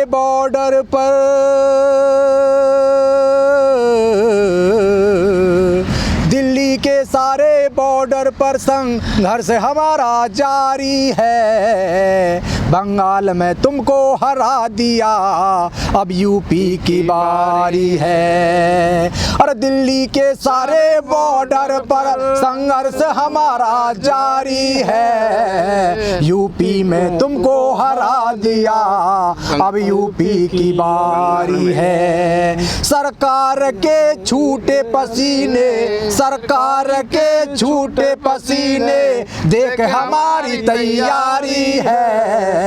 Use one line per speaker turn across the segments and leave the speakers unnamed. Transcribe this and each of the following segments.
Border पर दिल्ली के सारे बॉर्डर पर संघर्ष हमारा जारी है। बंगाल में तुमको हरा दिया, अब यूपी की बारी है। और दिल्ली के सारे बॉर्डर पर संघर्ष हमारा जारी है। यूपी में तुमको हरा दिया, अब यूपी की बारी है। सरकार के छूटे पसीने, सरकार के छूटे पसीने देख हमारी तैयारी है।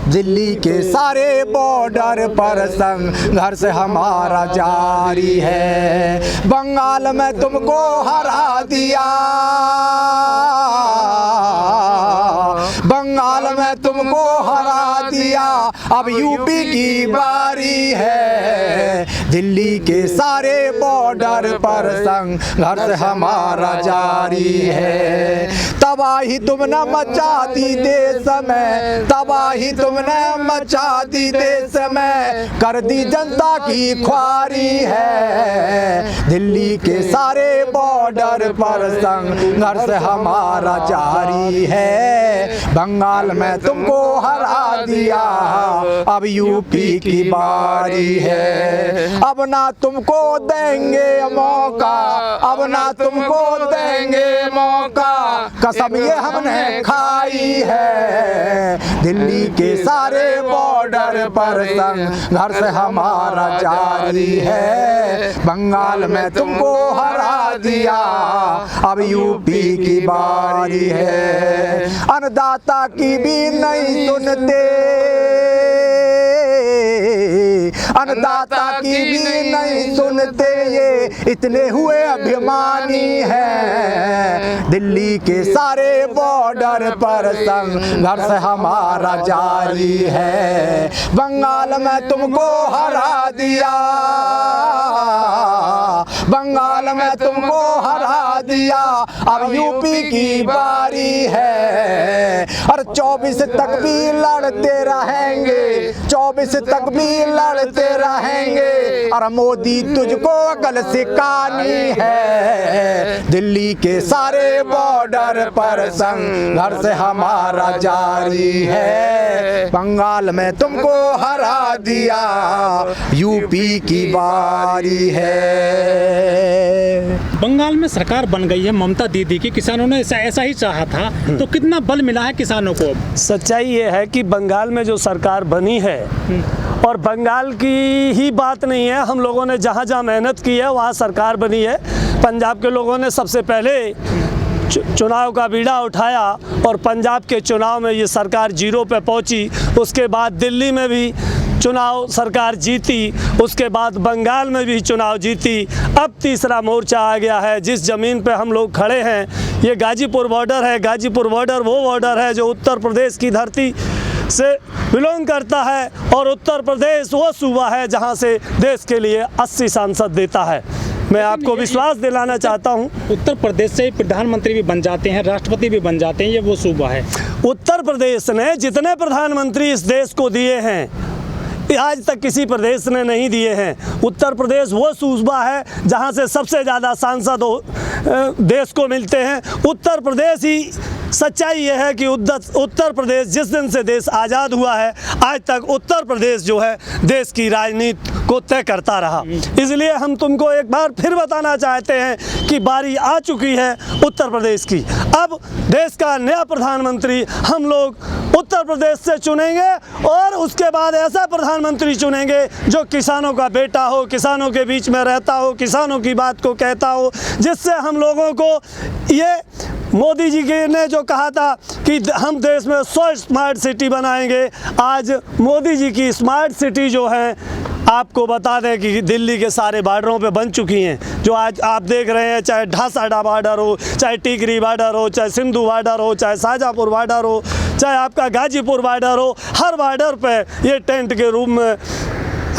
दिल्ली के सारे बॉर्डर पर संघर्ष हमारा जारी है। बंगाल में तुमको हरा दिया, बंगाल में तुमको हरा दिया, अब यूपी की बारी है। दिल्ली के सारे बॉर्डर पर संघर्ष हमारा जारी है। तबाही तुमने मचा दी देश में, तबाही तुमने मचा दी देश में, कर दी जनता की ख्वारी है। दिल्ली के सारे बॉर्डर पर संघर्ष हमारा जारी है। बंगाल में तुमको हरा दिया, अब यूपी की बारी है। अब ना तुमको देंगे मौका, अब ना तुमको देंगे मौका, कसम ये हमने खाई है। दिल्ली के सारे बॉर्डर पर संघर्ष हमारा जारी है। बंगाल में तुमको हरा दिया, अब यूपी की बारी है। अन्नदाता की भी नहीं सुनते, अन्नदाता की भी नहीं सुनते, ये इतने हुए अभिमानी हैं। दिल्ली के सारे बॉर्डर पर संघर्ष हमारा जारी है। बंगाल में तुमको हरा दिया, बंगाल में तुमको हरा दिया, अब यूपी की बारी है। और 24 तक भी लड़ते रहेंगे, 24 तक भी लड़ते रहेंगे। और मोदी तुझको अकल सिखानी है। दिल्ली के सारे बॉर्डर पर संघर्ष हमारा जारी है। बंगाल में तुमको हरा दिया, यूपी की बारी है।
बंगाल में सरकार बन गई है ममता दीदी की, किसानों ने ऐसा ही चाहा था, तो कितना बल मिला है किसानों को?
सच्चाई ये है कि बंगाल में जो सरकार बनी है, और बंगाल की ही बात नहीं है, हम लोगों ने जहाँ जहाँ मेहनत की है वहाँ सरकार बनी है। पंजाब के लोगों ने सबसे पहले चुनाव का बीड़ा उठाया और पंजाब के चुनाव में ये सरकार 0 पे पहुंची। उसके बाद दिल्ली में भी चुनाव सरकार जीती, उसके बाद बंगाल में भी चुनाव जीती। अब तीसरा मोर्चा आ गया है। जिस ज़मीन पे हम लोग खड़े हैं ये गाजीपुर बॉर्डर है। गाजीपुर बॉर्डर वो बॉर्डर है जो उत्तर प्रदेश की धरती से बिलोंग करता है, और उत्तर प्रदेश वो सूबा है जहां से देश के लिए 80 सांसद देता है। मैं आपको विश्वास दिलाना चाहता हूं,
उत्तर प्रदेश से प्रधानमंत्री भी बन जाते हैं, राष्ट्रपति भी बन जाते हैं, ये वो सूबा है।
उत्तर प्रदेश ने जितने प्रधानमंत्री इस देश को दिए हैं आज तक किसी प्रदेश ने नहीं दिए हैं। उत्तर प्रदेश वो सूबा है जहां से सबसे ज़्यादा सांसद देश को मिलते हैं। उत्तर प्रदेश ही सच्चाई ये है कि उत्तर प्रदेश जिस दिन से देश आज़ाद हुआ है आज तक उत्तर प्रदेश जो है देश की राजनीति को तय करता रहा। इसलिए हम तुमको एक बार फिर बताना चाहते हैं कि बारी आ चुकी है उत्तर प्रदेश की। अब देश का नया प्रधानमंत्री हम लोग उत्तर प्रदेश से चुनेंगे, और उसके बाद ऐसा प्रधानमंत्री चुनेंगे जो किसानों का बेटा हो, किसानों के बीच में रहता हो, किसानों की बात को कहता हो, जिससे हम लोगों को ये मोदी जी ने जो कहा था कि हम देश में 100 स्मार्ट सिटी बनाएंगे, आज मोदी जी की स्मार्ट सिटी जो है आपको बता दें कि दिल्ली के सारे बॉर्डरों पे बन चुकी हैं। जो आज आप देख रहे हैं, चाहे ढासाडा बॉर्डर हो, चाहे टिकरी बॉर्डर हो, चाहे सिंधु बॉर्डर हो, चाहे शाहजहाँपुर बॉर्डर हो, चाहे आपका गाजीपुर बॉर्डर हो, हर बॉर्डर पे ये टेंट के रूप में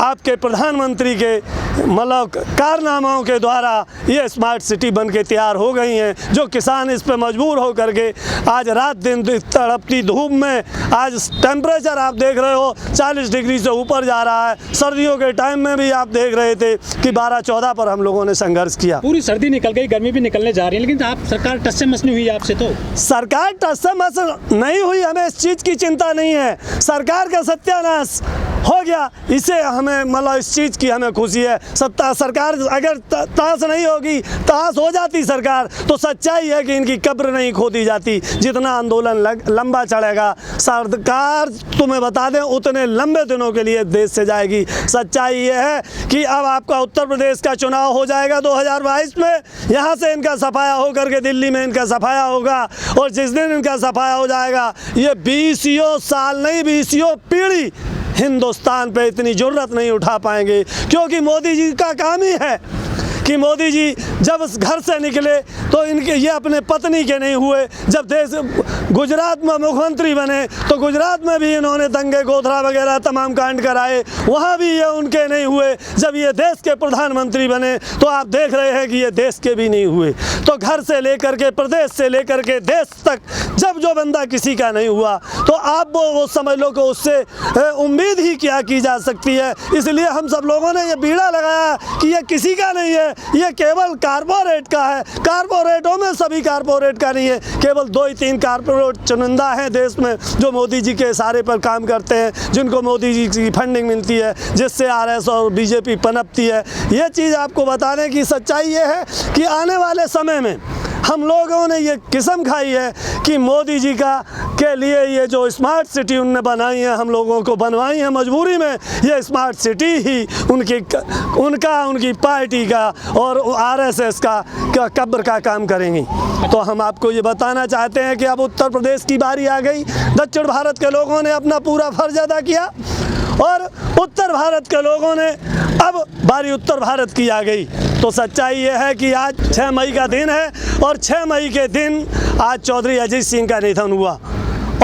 आपके प्रधानमंत्री के मतलब कारनामाओं के द्वारा ये स्मार्ट सिटी बन के तैयार हो गई हैं, जो किसान इस पे मजबूर हो करके आज रात दिन तड़पती धूप में, आज टेम्परेचर आप देख रहे हो 40 डिग्री से ऊपर जा रहा है। सर्दियों के टाइम में भी आप देख रहे थे कि 12-14 पर हम लोगों ने संघर्ष किया।
पूरी सर्दी निकल गई, गर्मी भी निकलने जा रही है, लेकिन आप सरकार टस से मस नहीं हुई आपसे? तो
सरकार टस से मस नहीं हुई, हमें इस चीज़ की चिंता नहीं है। सरकार का सत्यानाश हो गया, इसे हमें मतलब इस चीज़ की हमें खुशी है। सरकार अगर ताश नहीं होगी, ताश हो जाती सरकार, तो सच्चाई है कि इनकी कब्र नहीं खोदी जाती। जितना आंदोलन लंबा चढ़ेगा, सरकार तुम्हें बता दें उतने लंबे दिनों के लिए देश से जाएगी। सच्चाई ये है कि अब आपका उत्तर प्रदेश का चुनाव हो जाएगा 2022 में, यहाँ से इनका सफाया हो करके दिल्ली में इनका सफाया होगा, और जिस दिन इनका सफाया हो जाएगा, ये 20 साल नहीं 20 पीढ़ी हिंदुस्तान पे इतनी जुर्रत नहीं उठा पाएंगे। क्योंकि मोदी जी का काम ही है कि मोदी जी जब घर से निकले तो इनके ये अपने पत्नी के नहीं हुए। जब देश गुजरात में मुख्यमंत्री बने तो गुजरात में भी इन्होंने दंगे गोधरा वगैरह तमाम कांड कराए, वहाँ भी ये उनके नहीं हुए। जब ये देश के प्रधानमंत्री बने तो आप देख रहे हैं कि ये देश के भी नहीं हुए। तो घर से लेकर के, प्रदेश से लेकर के देश तक जब जो बंदा किसी का नहीं हुआ, तो आप वो समझ लो कि उससे उम्मीद ही क्या की जा सकती है। इसलिए हम सब लोगों ने ये बीड़ा लगाया कि ये किसी का नहीं है, ये केवल कारपोरेट का है। कारपोरेटों में सभी कारपोरेट का नहीं है, केवल 2-3 कारपोरेट चुनिंदा हैं देश में जो मोदी जी के इशारे पर काम करते हैं, जिनको मोदी जी की फंडिंग मिलती है, जिससे आरएस और बीजेपी पनपती है। ये चीज़ आपको बताने की सच्चाई ये है कि आने वाले समय में हम लोगों ने ये कसम खाई है कि मोदी जी का के लिए ये जो स्मार्ट सिटी उनने बनाई है, हम लोगों को बनवाई है मजबूरी में, ये स्मार्ट सिटी ही उनकी पार्टी का और आरएसएस का कब्र का काम करेंगी। तो हम आपको ये बताना चाहते हैं कि अब उत्तर प्रदेश की बारी आ गई। दक्षिण भारत के लोगों ने अपना पूरा फर्ज अदा किया और उत्तर भारत के लोगों ने अब बारी उत्तर भारत की आ गई। तो सच्चाई ये है कि आज 6 मई का दिन है और 6 मई के दिन आज चौधरी अजीत सिंह का निधन हुआ,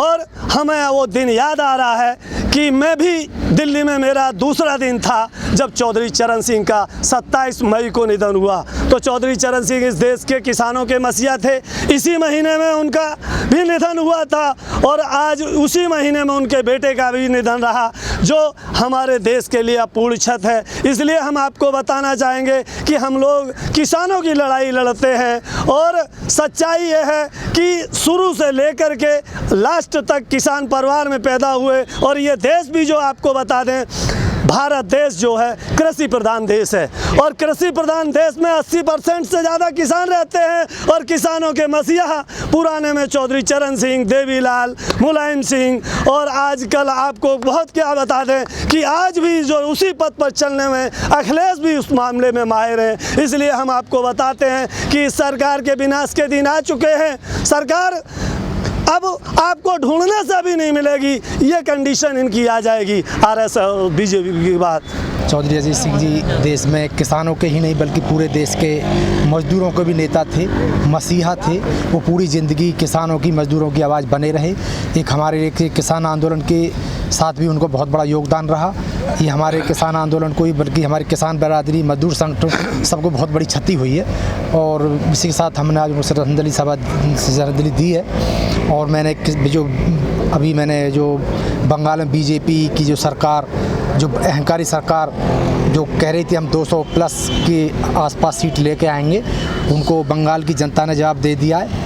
और हमें वो दिन याद आ रहा है कि मैं भी दिल्ली में मेरा दूसरा दिन था जब चौधरी चरण सिंह का 27 मई को निधन हुआ। तो चौधरी चरण सिंह इस देश के किसानों के मसीहा थे। इसी महीने में उनका भी निधन हुआ था और आज उसी महीने में उनके बेटे का भी निधन रहा, जो हमारे देश के लिए अपूर्ण क्षत है। इसलिए हम आपको बताना चाहेंगे कि हम लोग किसानों की लड़ाई लड़ते हैं, और सच्चाई ये है कि शुरू से लेकर के लास्ट तक किसान परिवार में पैदा हुए। और ये देश भी जो आपको बता दें, भारत देश जो है कृषि प्रधान देश है, और कृषि प्रधान देश में 80% से ज़्यादा किसान रहते हैं। और किसानों के मसीहा पुराने में चौधरी चरण सिंह, देवीलाल, मुलायम सिंह, और आजकल आपको बहुत क्या बता दें कि आज भी जो उसी पथ पर चलने में अखिलेश भी उस मामले में माहिर हैं। इसलिए हम आपको बताते हैं कि सरकार के विनाश के दिन आ चुके हैं। सरकार अब आपको ढूंढने से भी नहीं मिलेगी, ये कंडीशन इनकी आ जाएगी आरएस और बीजेपी की बात।
चौधरी अजीत सिंह जी देश में किसानों के ही नहीं बल्कि पूरे देश के मजदूरों के भी नेता थे, मसीहा थे। वो पूरी ज़िंदगी किसानों की, मजदूरों की आवाज़ बने रहे। एक हमारे किसान आंदोलन के साथ भी उनको बहुत बड़ा योगदान रहा। ये हमारे किसान आंदोलन को ही बल्कि हमारी किसान बरादरी, मजदूर संगठन सबको बहुत बड़ी क्षति हुई है, और इसी के साथ हमने आज उनको श्रद्धांजलि दी है। और मैंने जो बंगाल में बीजेपी की जो सरकार, जो अहंकारी सरकार जो कह रही थी हम 200+ के आसपास सीट लेके आएंगे, उनको बंगाल की जनता ने जवाब दे दिया है।